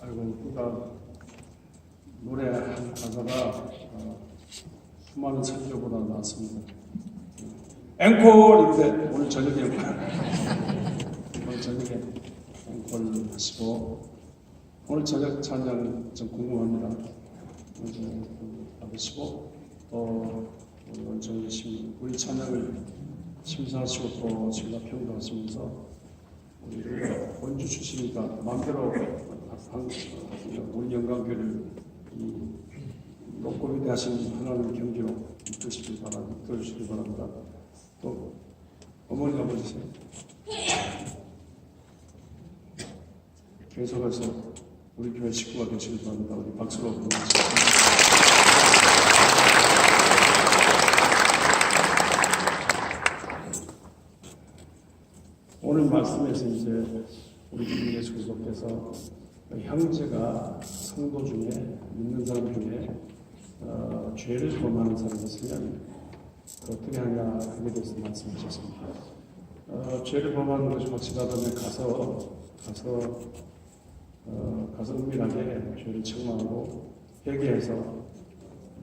아이고, 그가 노래 가사가 수많은 설교보다 나왔습니다. 앵콜! 이런데 오늘 저녁에 앵콜 하시고, 오늘 저녁 찬양 좀 궁금합니다. 받으시고, 또 우리 찬양을 심사하시고 또 심사평도 하시면서 우리 원주 출신이니까 마음대로 우리 영광교를 높고 위대하신 하나님 경지로 이끌어주시기 바랍니다. 또 어머니 아버지세요. 계속해서 우리 교회 식구가 되시기 바랍니다. 우리 박수로 부르겠습니다. 오늘 말씀에서 이제 우리 주 예수 그리스도께서 형제가 성도 중에 믿는 사람 중에 죄를 범하는 사람이 있으면 어떻게 하냐 그에 대해서 말씀하셨습니다. 죄를 범하는 것이 확실하다면 가서 은밀하게 죄를 책망하고 회개해서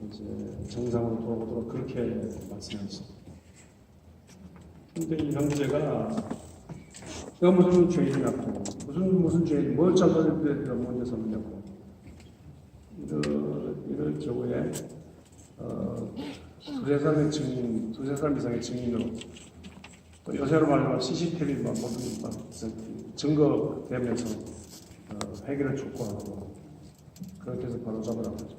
이제 정상으로 돌아오도록 그렇게 말씀하셨습니다. 근데 이 형제가 내가 무슨 죄인이냐고 무슨 죄인 뭘 잘못했는데 내가 먼저 서느냐고 이럴 경우에 두세 사람 이상의 증인으로 또 요새로 말하면 CCTV 모든 증거 대면서 회개를 촉구하고 그렇게 해서 바로 잡으라고 하죠.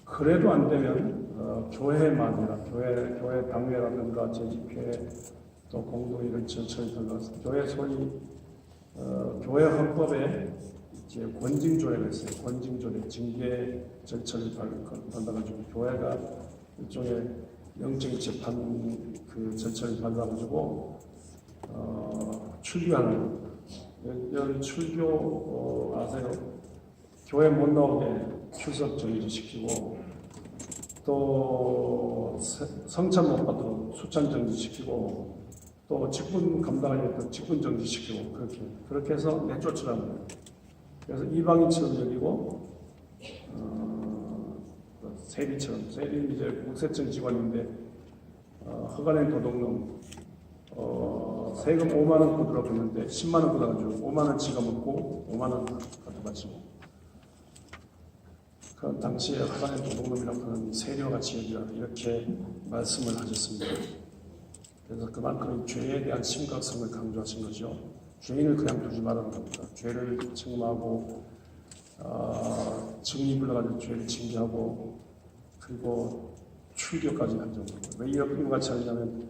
그래도 안 되면 교회만 해라. 교회 당회라든가 제집회 또 공동이런 절차에 들어가서 교회 소위 교회 헌법에 이제 권징조례가 있어요. 권징조례 징계 절차를 밟아가지고 교회가 일종의 영적인 재판 그 절차를 밟아가지고 출교하는 연 출교 아세요? 교회 못 나오게 출석 정지시키고 또 성찬 못 받도록 수찬 정지시키고 또 직분 감당하려면 직분 정지시키고 그렇게 해서 내쫓으라는 거예요. 그래서 이방인처럼 여기고 세리처럼 세리는 이제 국세청 직원인데 허가낸 도둑놈 세금 5만 원 걷으라고 했는데 10만 원 걷어가지고 5만 원 지가 먹고 5만 원 가져가지고 그 당시에 허가낸 도둑놈이라고 하는 세리와 같이 여기라 이렇게 말씀을 하셨습니다. 그래서 그만큼 죄에 대한 심각성을 강조하신 거죠. 죄인을 그냥 두지 말라는 겁니다. 죄를 책망하고 증인 불러가지고 죄를 징계하고 그리고 출교까지 한 정도로. 왜 이렇게 같이 하냐면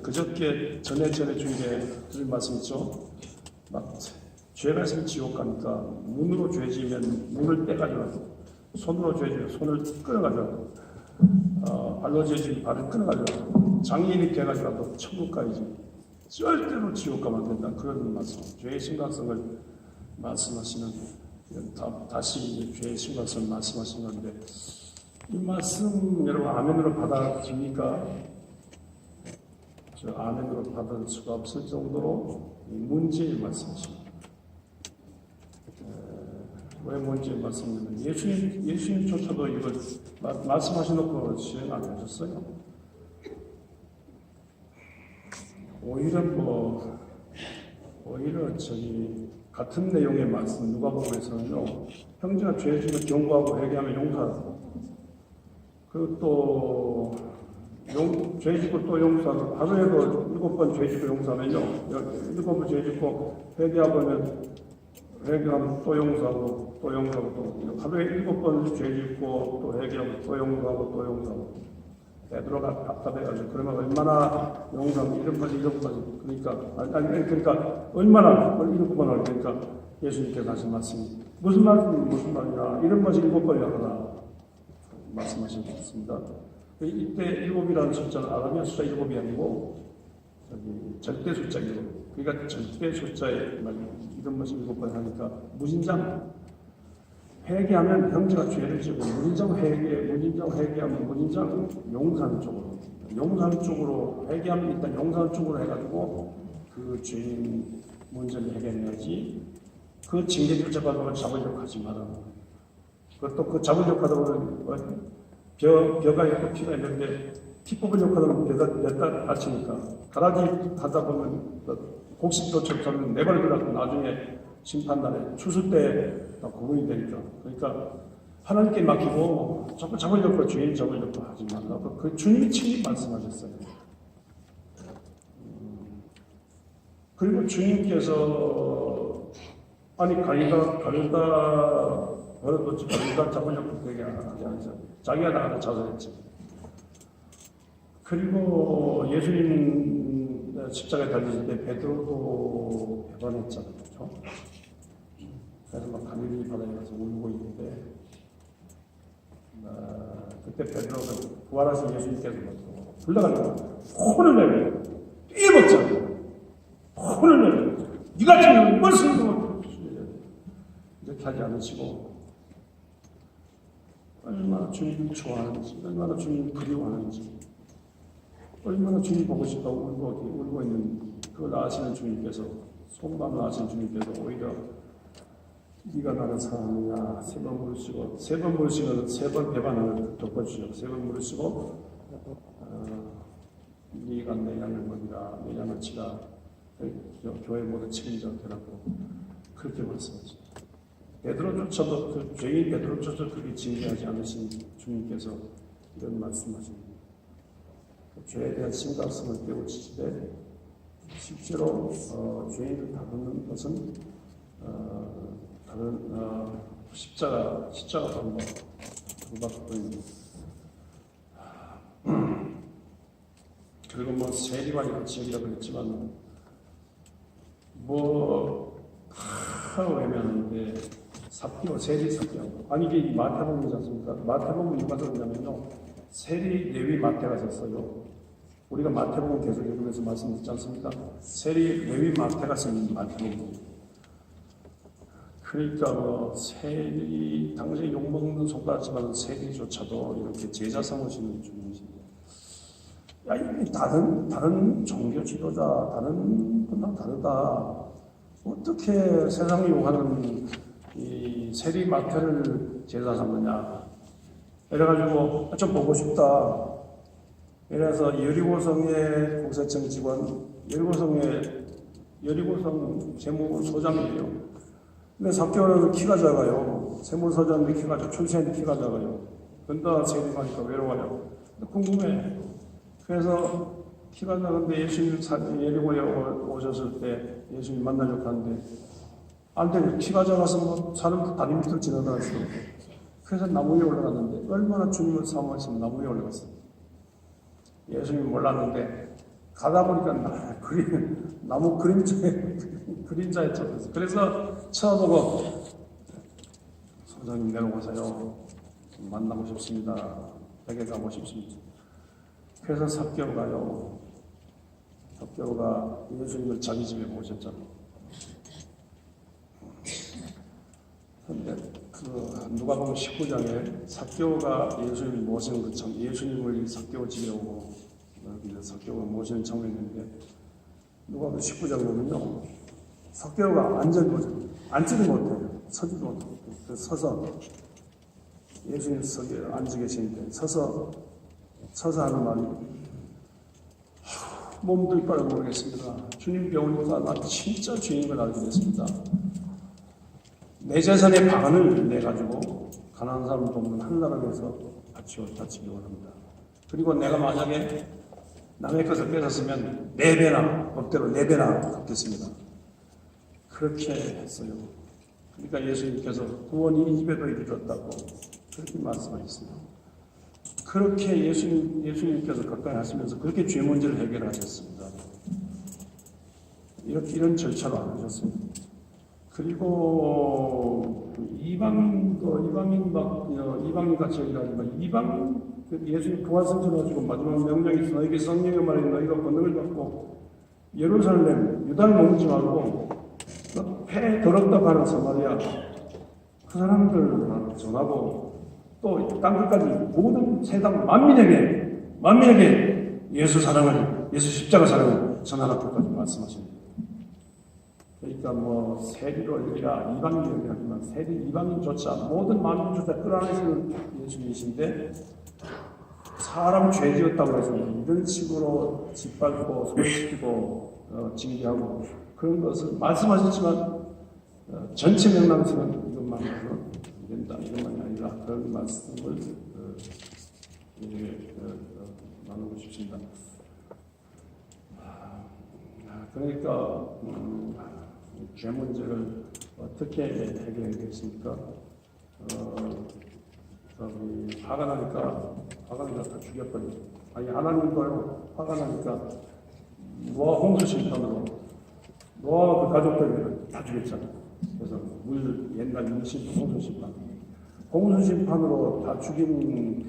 그저께 전에 주일에 드린 말씀 있죠. 막 죄가 있으면 지옥 가니까 문으로 죄 지으면 문을 떼가지고 손으로 죄 지으면 손을 끊어가지고 발로 죄 지으면 발을 끊어가지고 장애인이 돼가지고 천국 가야지. 절대로 지옥 가면 안 된다. 그런 말씀. 죄의 심각성을 말씀하시는 다시 이제 죄의 심각성을 말씀하시는 건데 이 말씀 여러분 아멘으로 받아집니까? 저 아멘으로 받을 수가 없을 정도로 문제의 말씀이십니다. 왜 문제의 말씀이냐면 예수님조차도 이걸 말씀하셔놓고 실행 안 하셨어요. 오히려 같은 내용의 말씀 누가복음에서는요 형제가 죄 지으면 경고하고 회개하면 용서하고 그리고 또 죄 짓고 또 용서하고 하루에도 7번 죄 짓고 용서하면요 7번 죄 짓고 회개하면 또 용서하고 또 하루에 7번 죄 짓고 또 회개하고 또 용서하고 베드로가 답답해가지고 그러면 얼마나 용서하면 이런 거지 그러니까 얼마나 7번 그러니까 예수님께서 하신 말씀이 무슨 말이냐 이런 것이 7번이나 하나 말씀하신 것 같습니다. 이때 7이라는 숫자는 아라비아 숫자 7이 아니고 절대 숫자 7. 그러니까 절대 숫자에 이런 것이 7번 하니까 무진장 회개하면 형제가 죄를 지고 무진장 회개하면 무진장 용서하는 쪽으로 회개하면 일단 용서하는 쪽으로 해가지고 그 죄인 문제를 해결해야지 그 징계를 잡아서 잡으려고 하지 마라. 그것도 그 잡으려고 하다 보면 벼가 있고 피가 있는데 피 뽑으려고 하면 벼가 냈다 다치니까 가라지 하다 보면 곡식도처럼 내버려두라고 나중에 심판날에 추수 때 구분이 되니까. 그러니까 하나님께 맡기고 자꾸 잡으려고 주인 잡으려고 하지 말라고 그 주님이 친히 말씀하셨어요. 그리고 주님께서 아니 가리다 버려뒀지 가리다 잡으려고 그게 하지 않죠. 자기가 나가서 자살했지. 그리고 예수님 십자가에 달리실 때 베드로도 배반했잖아요. 그렇죠? 그래서 막 갈릴리 바다에 가서 울고 있는데 그때 베드로가 부활하신 예수님께서 불러가지고 혼을 내요. 뛰어먹잖아요. 혼을 내요. 네가 지금 무슨 이렇게 하지 않으시고 얼마나 주님을 좋아하는지, 얼마나 주님을 그리워하는지, 얼마나 주님 보고 싶다고 울고 있는 그걸 아시는 주님께서, 속마음을 아시는 주님께서 오히려 네가 나를 사랑하느냐 세 번 물으시고, 세 번 물으시면 세 번 배반을 덮어주시고, 세 번 물으시고 네가 내 양을 먹이라, 내 양을 치라, 교회 모든 책임자가 되라고 그렇게 말씀하죠. 베드로조차도 그 죄인 베드로조차도 그렇게 징계하지 않으신 주님께서 이런 말씀하십니다. 그 죄에 대한 심각성을 깨우치시되 실제로 죄인을 다루는 것은 다른 십자가 방법 그밖에 그리고 뭐 세리와의 지역이라고 했지만 다 외면하는데 삽기와 세리 삽기하고 아니 이게 마태복음이지 않습니까? 마태복음 누가 썼냐면요 세리 레위 마태가 썼어요. 우리가 마태복음 계속 읽으면서 말씀드렸지 않습니까? 세리 레위 마태가 쓴 마태복음. 그러니까 세리 당시에 욕먹는 손가락지만 세리조차도 이렇게 제자 삼으시는 주님이십니다. 야, 이게 다른 종교 지도자, 다른 분랑 다르다. 어떻게 세상 욕하는 이 세리 마태를 제자 삼느냐. 이래가지고 좀 보고 싶다. 이래서 여리고성의 공사청 직원, 여리고성 세무소장이에요. 근데 삭개오는 키가 작아요. 세무소장인데 키가 작아요. 출세인데 키가 작아요. 근데 세리마니까 외로워요. 궁금해. 그래서 키가 작은데 예수님 예리고에 오셨을 때 예수님 만나려고 하는데 안 돼. 키가 작아서 뭐 사람 다리 밑을 지나다닐 수 없고. 그래서 나무 위에 올라갔는데 얼마나 주님을 사모했으면 나무 위에 올라갔어요. 예수님이 몰랐는데 가다 보니까 나무 그림자에 젖었어요. 그래서 쳐다보고 소장님 내려오세요. 만나고 싶습니다. 댁에 가고 싶습니다. 그래서 삭개오가요. 삭개오가 예수님을 자기 집에 모셨잖아요. 그런데 누가복음 19장에 삭개오가 예수님을 모시는 것처럼 예수님을 삭개오 집에 오고 삭개오가 모시는 장면이 있는데 누가복음 19장 보면요. 삭개오가 앉지도 못해요. 서지도 못해요. 서서 예수님 앉아 계시는데 서서 하는 말이 몸도 이빨을 모르겠습니다. 주님 배우니까 나 진짜 주인 걸 알게 됐습니다. 내 재산의 반을 내가지고 가난한 사람 돕는 한 나라에서 바치기 원합니다. 그리고 내가 만약에 남의 것을 뺏었으면 4배나 법대로 4배나 갚겠습니다. 그렇게 했어요. 그러니까 예수님께서 구원이 이 집에도 이르렀다고 그렇게 말씀하셨습니다. 그렇게 예수님께서 가까이 하시면서 그렇게 죄 문제를 해결하셨습니다. 이런 절차로 안 하셨어요. 그리고 이방인 같이 얘기하지만 예수님 부활승천 가지고 마지막 명령이 있어 너에게 성령의 말에 너희가 권능을 받고 예루살렘 유다를 머물지 말고 폐 더럽다고 하는 사마리아 그 사람들 전하고 또 땅 끝까지 모든 세상 만민에게 예수 십자가 사랑을 전하라고까지 말씀하십니다. 그러니까 뭐 세리로 우리가 이방인이라고 하지만 세리 이방인조차 모든 만민조차 끌어안으시는 예수님이신데 사람 죄 지었다고 해서 이런 식으로 짓밟고 소외시키고 징계하고 그런 것을 말씀하셨지만 전체 명랑에서는 이것만 해서는 안 된다 이것만이 아니라 그런 말씀을 나누고 싶습니다. 그러니까 죄 문제를 어떻게 해결해야 되겠습니까? 화가 나니까 다 죽여버리죠. 아니 하나님도 화가 나니까 노아 홍수 심판으로 노아와 그 가족들을 다 죽였잖아요. 그래서 옛날 민심 홍수 심판, 홍수 심판으로 다 죽인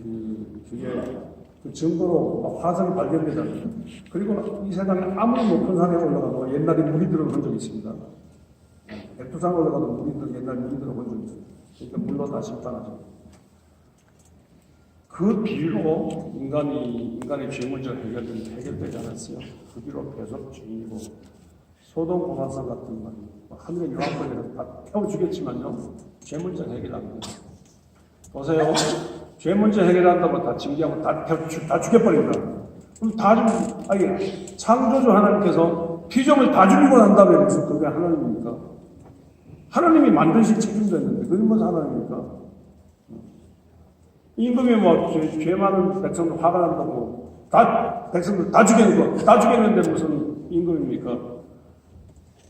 그 증거로 화산이 발견되잖아요. 그리고 이 세상에 아무리 높은 산에 올라가도 옛날에 물이 들어본 적이 있습니다. 백두산 올라가도 옛날에 물이 들어본 적이 있어요. 그러니까 물로 다 심판하죠. 그 비로 인간의 죄 문제가 해결되지 않았어요. 그 비로 계속 죄인이고 소돔 고모라 같은 말이 하늘의 유황불에서 다 태워 주겠지만요. 죄 문제 해결 안 돼요. 보세요. 죄 문제 해결한다고 다 징계하고 다 죽여버린다. 그럼 창조주 하나님께서 피조물 다 죽이고 난 다음에 무슨 그게 하나님입니까? 하나님이 만드신 책임도 있는데 그게 무슨 하나님입니까? 임금이 죄 많은 백성들 화가 난다고 백성들 다 죽였는데 무슨 임금입니까?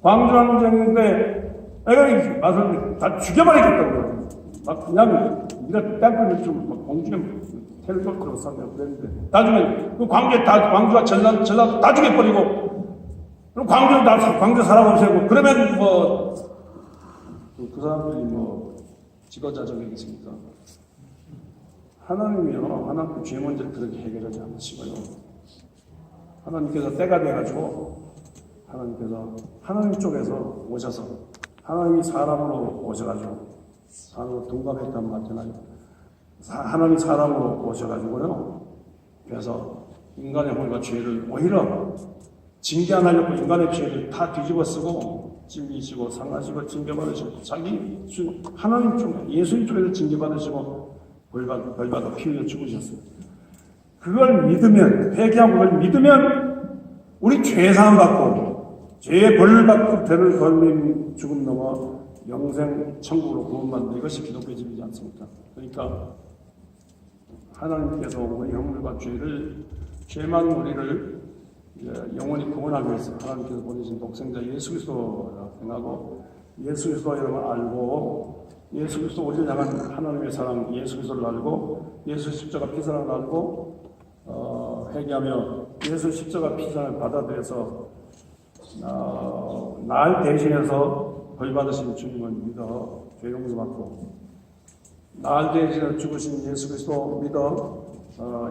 광주항쟁 때 애가 와서 다 죽여버리겠다고 막 그냥 니가 땅굴을 좀 공중에 텔레포트로 쐈냐고 그랬는데 나중에 그 광주와 전라도 다 죽여버리고 그럼 광주 사람 없애고 그러면 그 사람들이 직어자정이겠습니까? 하나님이 죄 문제를 그렇게 해결하지 않으시고요. 하나님께서 때가 돼가지고 하나님 쪽에서 오셔서 하나님이 사람으로 오셔가지고 사람으로 둔갑했단 말이잖아요. 하나님이 사람으로 오셔가지고요. 그래서 인간의 혼과 죄를 오히려 징계 안 하려고 인간의 죄를 다 뒤집어 쓰고 찔리시고 상하시고 징계받으시고 하나님 쪽 예수님 쪽에서 징계받으시고 벌받아 피 흘려 죽으셨어요. 그걸 믿으면 회개하고 그걸 믿으면 우리 죄사함 받고 죄의 벌 받고 죄를 걸린 죽음 넘어 영생 천국으로 구원받는 이것이 기독교의 집이지 않습니까? 그러니까 하나님께서 우리 형물과 죄 많은 우리를 영원히 구원하기 위해서 하나님께서 보내신 독생자 예수 그리스도라 생각하고 예수 그리스도 여러분 알고 예수 그리스도 우리를 향한 하나님의 사랑 예수 그리스도를 알고 예수 십자가 피사랑을 알고 회개하며 예수 십자가 피사랑을 받아들여서 날 대신해서 벌 받으신 주님을 믿어 죄 용서받고 날 대신해서 죽으신 예수 그리스도 믿어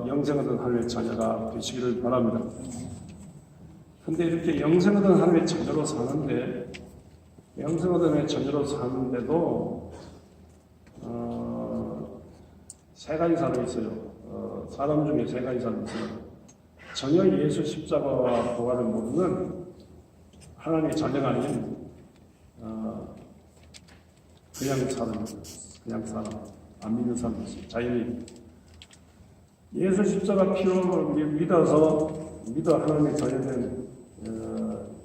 영생 얻은 하나님의 자녀가 되시기를 바랍니다. 근데 이렇게 영생 얻은 하나님의 자녀로 사는데 영생 얻은 하나님의 자녀로 사는데도 세 가지 사람이 있어요. 사람 중에 세 가지 사람이 있어요. 전혀 예수 십자가와 부활을 모르는 하나님의 자녀가 아닌 그냥 사람, 안 믿는 사람이 있어요. 자연인. 예수 십자가 피로 믿어 하나님의 자녀된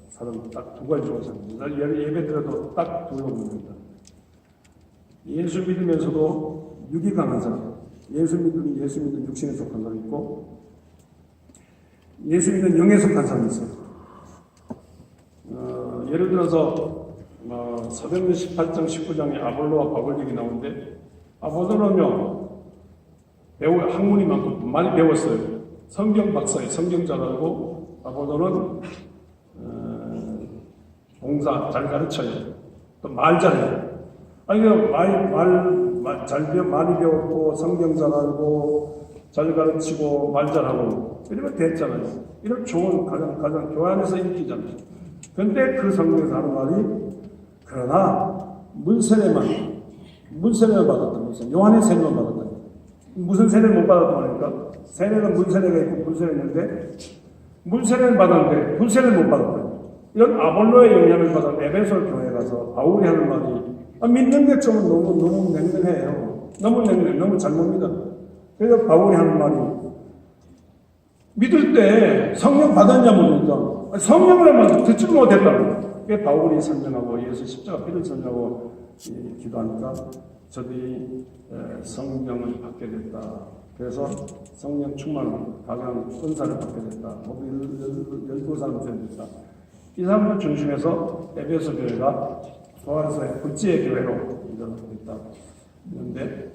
사람 딱 두 가지 조건입니다. 예배 드려도 딱 두 조건입니다. 예수 믿으면서도 육이 강한 사람, 예수 믿는 육신에 속한 사람이 있고 예수 믿는 영에 속한 사람이 있어요. 예를 들어서 사도행전 18장 19장에 아볼로와 바울 얘기 나오는데 아볼로는요 학문이 많고 많이 배웠어요. 성경 박사예요. 성경 잘 알고 아볼로는 봉사 잘 가르쳐요. 또 말 잘해요. 많이 배웠고 성경 잘 알고 잘 가르치고 말 잘하고 이러면 됐잖아요. 이런 좋은 가장 교회 안에서 인기잖아요. 근데 그 성경에서 하는 말이 그러나 문세례만 받았다. 요한의 세례만 받았다. 무슨 세례를 못 받았다 말입니까? 세례는 문세례가 있고 불세례가 있는데 문세례는 받았는데 불세례를 못 받았다. 이런 아볼로의 영향을 받아 에베소 교회에 가서 바울이 하는 말이 믿는 게 좀 너무 냉랭해요. 너무 잘못 믿어. 그래서 바울이 하는 말이 믿을 때 성령 받았냐 묻니까 성령을 한번 듣지 못했다고. 그게 바울이 설명하고 예수 십자가 피를 설명하고 기도하니까 저들이 성령을 받게 됐다. 그래서 성령 충만을 강한 은사를 받게 됐다. 모두 12사람 됐다. 이 사람들 중심에서 에베소 교회가 부활해서의 불지의 교회로 일어났다. 그런데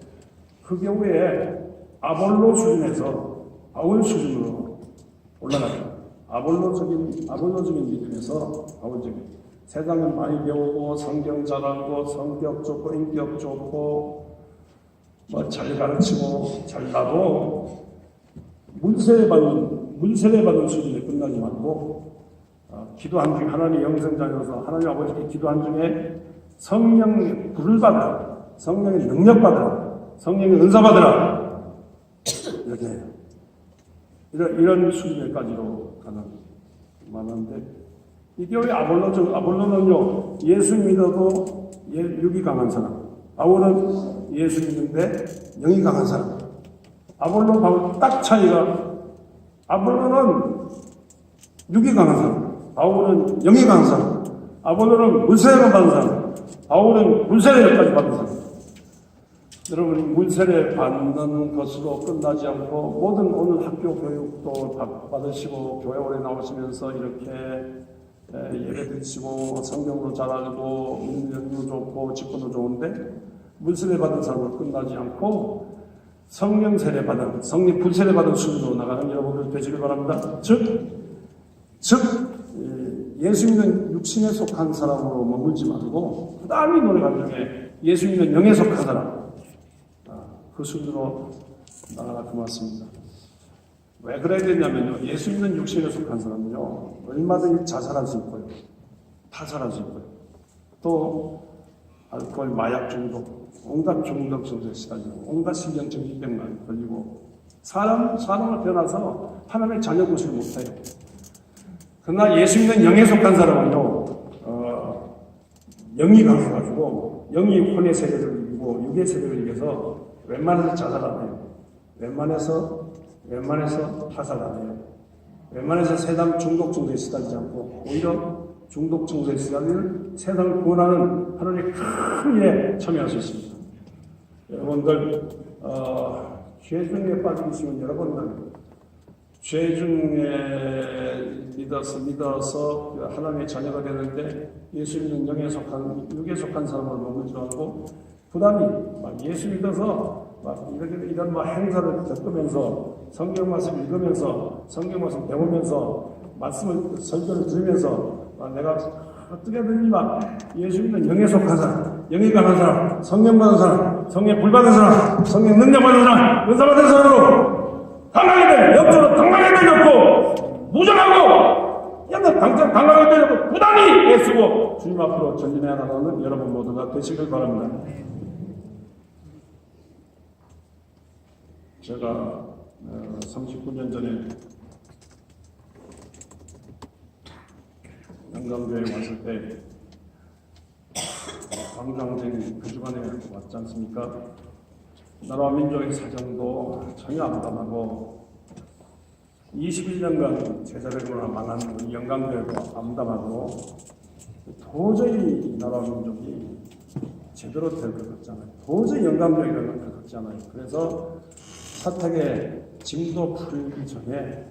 그 교회에 아볼로 수준에서 바울 수준으로 올라갔다. 아볼로적인 믿음에서 바울적인 세상에 많이 배우고 성경 잘하고 성격 좋고 인격 좋고 잘 가르치고 잘나도 문세례 받은 수준에 끝나지 말고 기도한 중에 하나님 영성자녀서 하나님 아버지께 기도한 중에 성령의 불을 받아 성령의 능력 받아 성령의 은사 받으라 이렇게 해요. 이런 수준에까지로 가는 많은데 이 교회 아볼로는요 예수 믿어도 육이 강한 사람, 바울은 예수 믿는데 영이 강한 사람. 아볼로 바울 딱 차이가 아볼로는 육이 강한 사람, 바울은 영이 강한 사람. 아볼로는 물세례를 받은 사람, 바울은 물세례까지 받은 사람. 여러분이 물세례 받는 것으로 끝나지 않고 모든 오늘 학교 교육도 받으시고 교회 오래 나오시면서 이렇게 예배 드리시고 성경도 잘 알고 능력도 좋고 직분도 좋은데 물세례 받은 사람으로 끝나지 않고 성령 세례 받은 성령 불세례 받은 수준으로 나가는 여러분들 되시길 바랍니다. 즉 예수 믿는 육신에 속한 사람으로 머물지 말고 그 다음이 노래가 중에 예수 믿는 영에 속한 사람 그 수준으로 나가라 그 말씀입니다. 왜 그래야 되냐면요. 예수 믿는 육신에 속한 사람은요. 얼마든지 자살할 수 있고요. 타살할 수 있고요. 또 알코올, 마약 중독, 온갖 중독 증세에 시달리고 온갖 신경증 질병만 걸리고 사람을 변화서 하나님의 자녀 구실을 못해요. 그러나 예수 믿는 영에 속한 사람은요. 영이 강해가지고 영이 혼의 세계를 이기고 육의 세계를 이겨서 웬만해서 자살 안 해요. 웬만해서 타살 안 해요. 웬만해서 세상 중독 증세에 시달리지 않고 오히려 중독 증세에 시달리는 세상을 구원하는 하나님의 큰 일에 참여할 수 있습니다. 여러분들 죄 중에 빠지시면 여러분들 죄 중에 믿어서 하나님의 자녀가 되는데 예수 믿는 영에 속한 육에 속한 사람을 머물지 않고 부담이 예수 믿어서 이런 행사를 겪으면서 성경 말씀 읽으면서 성경 말씀 배우면서 말씀을 설교를 들으면서 내가 어떻게든지 예수 믿는 영에 속한 사람, 영에 강한 사람, 성령 받은 사람, 성령 불 받은 사람, 성령 능력 받은 사람, 은사 받은 사람으로 강하게 될, 영적으로 강하게 되었고 무장하고 당장 강하게 되었고 부담이 애쓰고 주님 앞으로 전진해야 하는 여러분 모두가 되시길 바랍니다. 제가 39년 전에 영광교회에 왔을 때 광주항쟁 그 주간에 왔지 않습니까? 나라와 민족의 사정도 전혀 암담하고 21년간 제자백으로 망한 우리 영광교회도 암담하고 도저히 나라와 민족이 제대로 될 것 같지 않아요. 도저히 영광교회가 것 같지 않아요. 그래서 사택에 짐도 풀기 전에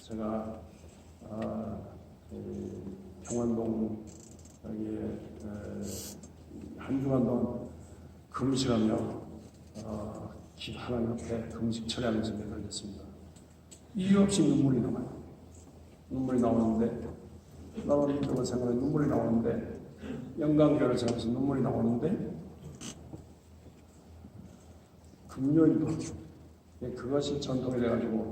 제가 종안동 여기에 한 주간 동안 금식하며 하나님 앞에 금식 처리하면서 매달렸습니다. 이유 없이 눈물이 나와요. 눈물이 나오는데 나라와 민족을 생각하면 눈물이 나오는데 영광교회를 생각해서 눈물이 나오는데 금요일도 그것이 전통이 돼가지고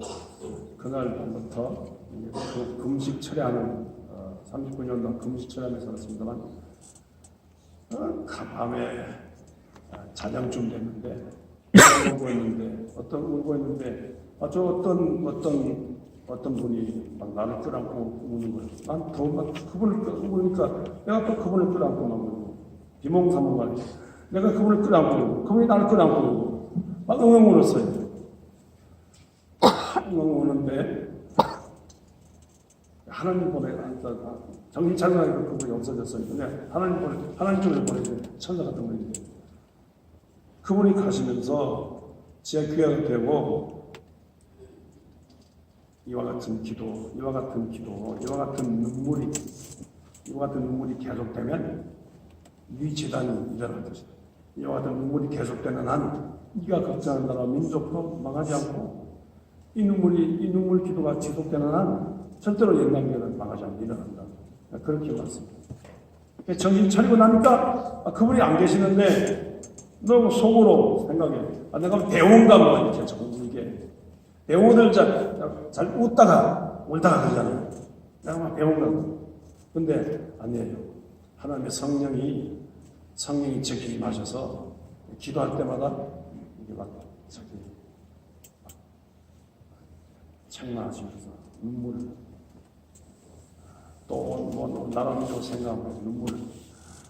그날부터 그 금식 처리하는 39년 동안 금식 처리하면서 살았습니다만 밤에 자정쯤 됐는데 울고 있는데 어떤 어떤 분이 막 나를 끌어안고 우는 거예요. 난 더 막 그분을 끌어안으니까 내가 또 그분을 끌어안고 막 울고 비몽사몽 말이야. 내가 그분을 끌어안고 울고 그분이 나를 끌어안고 울고 막 엉엉 울었어요. 엉엉 우는데 하나님 보내 정신 차리니까 그분이 없어졌어요. 근데 하나님 쪽에 보내준 천사 같은 분인데 그분이 가시면서 제 귀하가 되고 이와 같은 기도, 이와 같은 눈물이 계속되면 네 재단이 일어날 것이다. 이와 같은 눈물이 계속되는 한 네가 걱정하는 나라 민족도 망하지 않고 이 눈물 기도가 지속되는 한 절대로 옛날교회는 망하지 않고 일어난다. 그렇게 봤습니다. 정신 차리고 나니까 그분이 안 계시는데 너무 속으로 생각해. 내가 배우인가 뭐 이렇게 정직에 배우들 잘 웃다가 울다가 그러잖아요. 내가 막 배우인가. 근데 아니에요. 하나님의 성령이 제 기름 하셔서 기도할 때마다 이게 막 책망하시면서 눈물을 또 나라민족 생각하면서 눈물을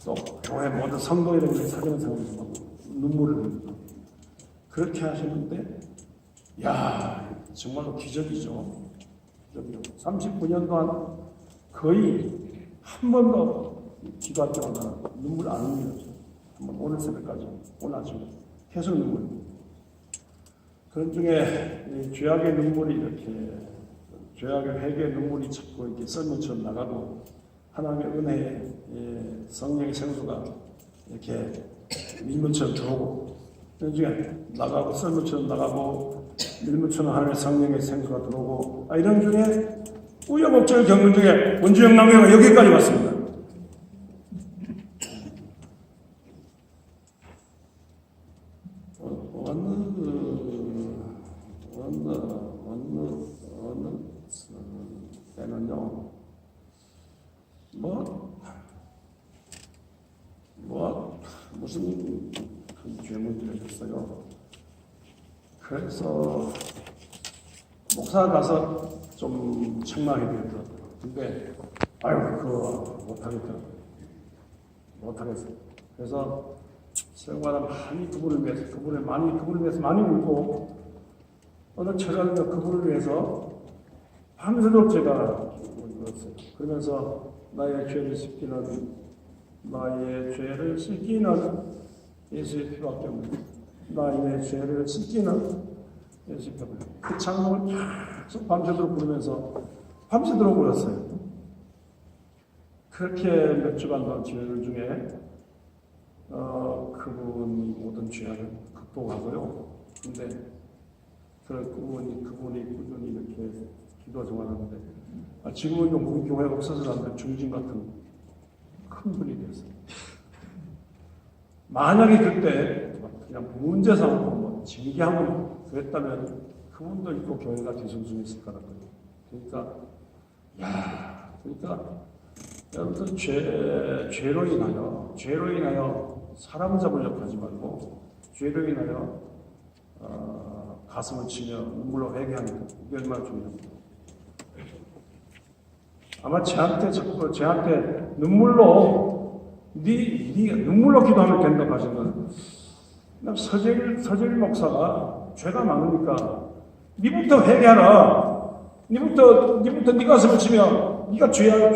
또 교회 모든 성도 이름을 사귀는 생각하면서 눈물을 흘리고 그렇게 하시는데 야 정말로 기적이죠. 39년 동안 거의 한 번도 기도할 때마다 눈물 안 흘렸죠. 한번 오늘 새벽까지 오늘 아침에 계속 눈물. 그런 중에 죄악의 눈물이 이렇게 죄악의 회개의 눈물이 자꾸 이렇게 썰물처럼 나가고 하나님의 은혜의 성령의 생수가 이렇게 밀물처럼 들어오고 그런 중에 나가고 썰물처럼 나가고 밀물처럼 하나님의 성령의 생수가 들어오고 이런 중에 우여곡절을 겪는 중에 원주영 남교가 여기까지 왔습니다. 어느 때는요, 무슨 큰 죄문들이 있어요. 그래서 목사 가서 좀 책망해 드렸더라고요. 근데 그거 못하겠어요. 그래서 세월마다 많이 그분을 위해서 많이 울고 어느 처자가 그분을 위해서 밤새도록 제가 울었어요. 그러면서 나의 죄를 씻기는 예수의 피밖에 없는 나의 죄를 씻기는 예수의 피밖에 없는 그 찬송을 계속 밤새도록 부르면서 밤새도록 울었어요. 그렇게 몇 주간 동안 지내는 중에 그분이 모든 죄악을 극복하고요. 근데 그분이 꾸준히 이렇게 기도 생활하는데 지금은 우리 교회 없어서라는데 중진 같은 큰 분이 됐어요. 만약에 그때 그냥 문제 삼고 징계하고 그랬다면 그분도 있고 교회가 뒤숭숭했을 거라고요. 그러니까 여러분들 죄로 인하여 사람 잡으려고 하지 말고 죄로 인하여 가슴을 치며 눈물로 회개하는 것 이게 얼마나 중요합니다. 아마 제한테 눈물로 눈물로 기도하면 된다고 하신 건 서재일 목사가 죄가 많으니까 니부터 회개하라. 니부터 네 가슴을 치며 네가 죄인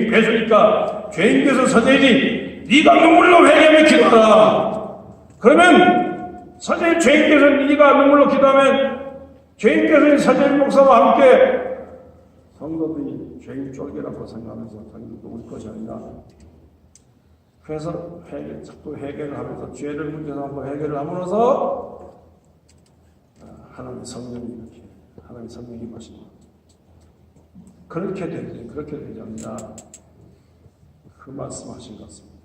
괴수니까 죄인 괴수 서재일이 네가 눈물로 회개하며 기도하라. 그러면 서재일 죄인 괴수 네가 눈물로 기도하면 죄인 괴수인 서재일 목사와 함께 성도들이 죄인 쫄개라고 생각하면서 자기도 울 것이 아니라 그래서 자꾸 회개를 하면서 죄를 문제 삼고 회개를 함으로써 하나님의 성령이 임하십니다. 그렇게 되지 않냐 그 말씀하신 것 같습니다.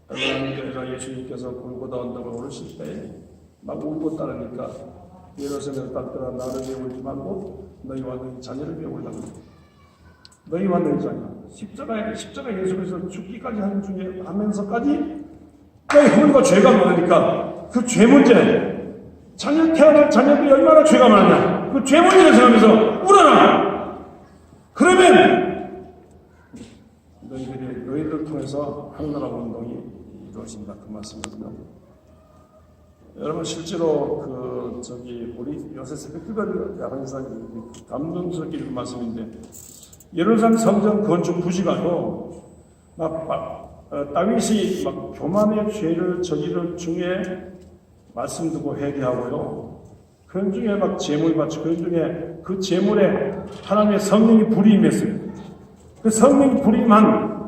하나님께서 예수님께서 골고다 언덕을 오르실 때 막 울고 따르니까 예루살렘 딸들아 나를 위해 울지 말고 너희와 너희 자녀를 위해 울라고 너희와 너희 자녀 십자가 예수 그리스도 죽기까지 하는 중에 하면서까지 너희 허물과 죄가 많으니까 그 죄 문제 태어날 자녀들이 얼마나 죄가 많냐 그 죄물이라고 생각하면서 우러나. 그러면 너희들을 통해서 하늘나라 운동이 이루어진다. 그 말씀이거든요. 여러분 실제로 우리 요새 새벽기도 항상 감동스럽게 말씀인데 예루살렘 성전 건축 부지가요 다윗이 막 교만의 죄를 저지를 중에 말씀 듣고 회개하고요. 그런 중에 막 제물 바치고 그런 중에 그 제물에 하나님의 성령이 불이 임했어요. 그 성령이 불이 임한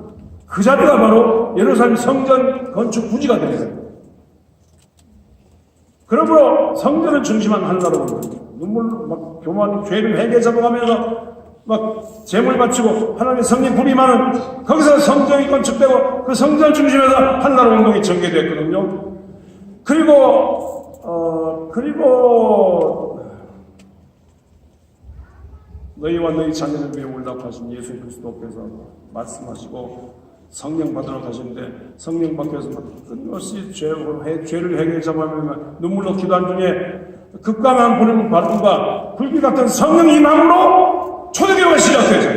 그 자리가 바로 예루살렘 성전 건축 부지가 되는 거예요. 그러므로 성전을 중심한 하늘나라로 눈물 막 교만 죄를 회개 잡아가면서 막 제물 바치고 하나님의 성령 불이 임하는 거기서 성전이 건축되고 그 성전을 중심해서 하늘나라 운동이 전개됐거든요. 그리고 너희와 너희 자녀를 위해 올라가신 예수 그리스도께서 말씀하시고 성령 받으러 가시는데 성령 받기 위해서 끊임없이 죄를 해결하자마자 눈물로 기도한 중에 극강한 불을 받음과 불길 같은 성령 임함으로 초대교회가 시작되죠.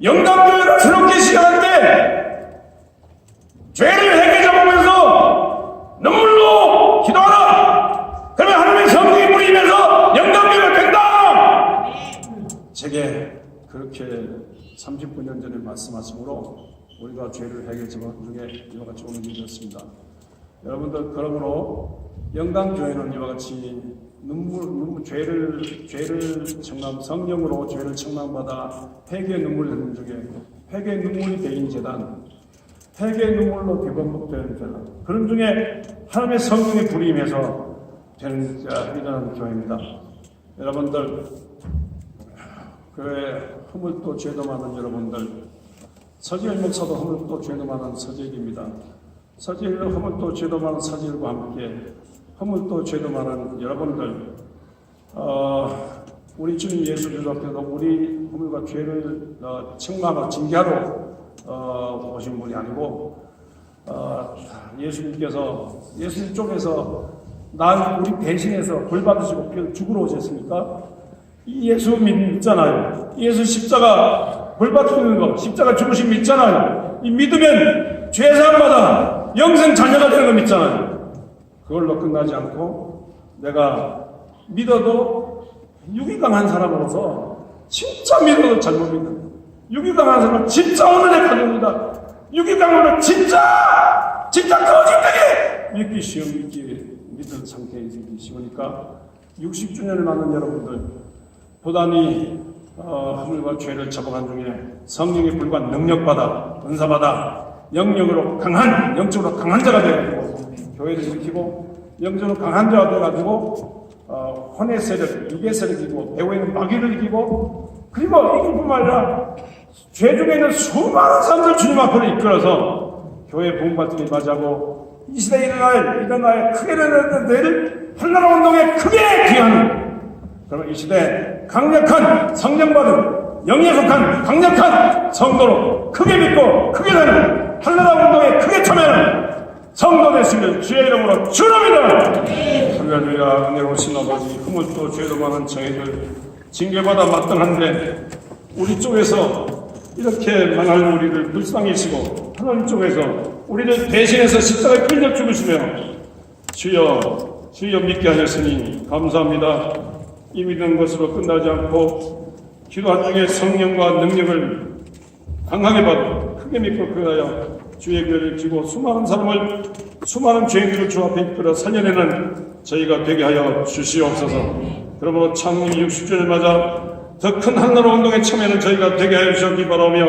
영감교회가 새롭게 시작할 때 죄를 해결하면서 눈물로 기도하라. 그러면 하나님의 성령이 불이 임해서 영감교회가 된다. 제게 그렇게 39년 전에 말씀하심으로 우리가 죄를 해결하는 중에 이와 같이 오늘 일이었습니다. 여러분들 그러므로 영광교회는 이와 같이 죄를 청랑 성령으로 죄를 청랑받아 회개의 눈물 흘리는 중에 회개의 눈물이 대인 재단, 회개의 눈물로 대범복되는 재단, 그런 중에 하나님의 성령의 불이 임해서 되는 일어나는 교회입니다. 여러분들 교회 허물도 죄도 많은 여러분들, 서지일 목사도 허물도 죄도 많은 서지일입니다. 서지일 허물도 죄도 많은 서지일과 함께 허물도 죄도 많은 여러분들, 우리 주님 예수 그리스도 앞에서 우리 허물과 죄를 책망하고 징계하러 오신 분이 아니고 예수님 쪽에서 우리 대신해서 벌 받으시고 죽으러 오셨습니까? 이 예수 믿잖아요. 예수 십자가 벌 받는 거, 십자가 죽으신 믿잖아요. 이 믿으면 죄사함받아 영생 자녀가 되는 거 믿잖아요. 그걸로 끝나지 않고 내가 믿어도 육이 강한 사람으로서 진짜 믿어도 잘못 믿는, 육이 강한 사람은 진짜 오늘의 가정입니다. 육이 강하면 진짜 거짓되게 믿을 상태에 있기 쉬우니까 60주년을 맞는 여러분들 부단히 허물과 죄를 잡아간 중에 성령의 불과 능력받아 은사받아 영적으로 강한 자가 되어가지고 교회를 일으키고 영적으로 강한 자가 되어가지고 혼의 세력, 육의 세력을 이기고 배후에 있는 마귀를 이기고 그리고 이길 뿐만 아니라 죄 중에 있는 수많은 사람들 주님 앞으로 이끌어서 교회 부흥받기를 맞이하고 이 시대에 일어날 크게 일어나는 내일 한나라 운동에 크게 기여하는 그러면 이 시대 강력한 성령받은 영에 속한 강력한 성도로 크게 믿고 크게 되는 한나라 운동에 크게 참여하는 성도 되시길 주의 이름으로 축원합니다. 할렐루야. 은혜로우신 아버지, 허물도 죄도 많은 저희들 징계받아 마땅한데 우리 쪽에서 이렇게 망할 우리를 불쌍히 여시고 하나님 쪽에서 우리를 대신해서 십자가에 끌려 죽으시며 주여 믿게 하셨으니 감사합니다. 이 믿는 것으로 끝나지 않고 기도한 중에 성령과 능력을 강하게 받아 크게 믿고 그하여 주의 교회를 지고 수많은 죄인들을 주 앞에 이끌어 살려내는 저희가 되게 하여 주시옵소서. 그러므로 창립 60주년을 맞아 더 큰 한나라 운동에 참여하는 저희가 되게 하여 주시기 바라며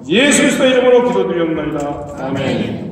예수 그리스도의 이름으로 기도드리옵나이다. 아멘.